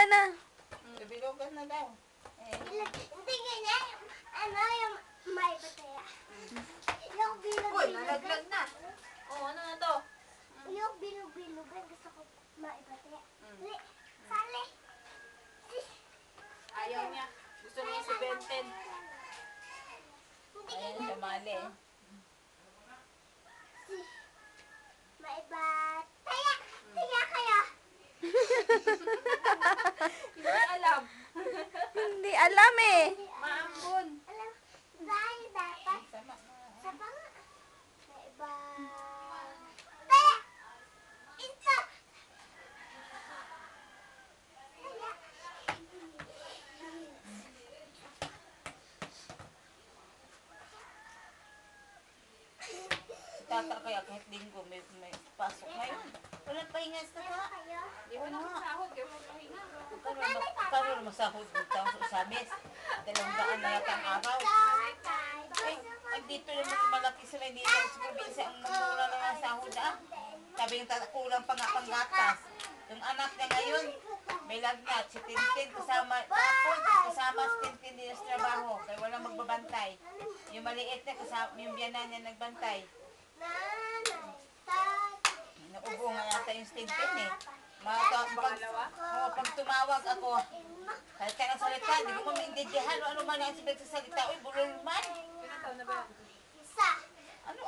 na. Bilugan na daw. Hindi ganyan. Ano yung may bataya? Yung Uy, bilog-bilog. nalaglag na. Oo, ano na to? Yung bilog-bilogan gusto ko maibataya. Sali. Ayaw niya. Gusto niya si Benten. Hindi Ayan, ganyan. damali eh. Maibataya. Kaya kayo. Hindi alam. Hindi alam eh. Maambon. Alam, dahil dapat Sama. sa banga. Maibataya. Ito. Kaya. Tata kaya kahit linggo may pasok ngayon. Walang pahinga sa tata. Kayo. Di ba naman sahod? Di ba pahinga? Paano naman sahod dito sa amis? 200 na yata ang araw. Eh, dito naman malaki sila dito sa probinsya ang mura na ng sahod ah. Sabi yung tata, kulang pa nga panggatas. Yung anak niya ngayon, may lagnat, si Tintin kasama, tapos kasama si Tintin din sa trabaho, kaya walang magbabantay. Yung maliit niya, kasama, yung biyanan niya nagbantay. Naubo nga yata yung Tintin eh. Pag tumawag ako, kahit ka ng salita, hindi ko mamindidihan, ano man ang sabi sa salita, uy, bulol man. Isa. Ano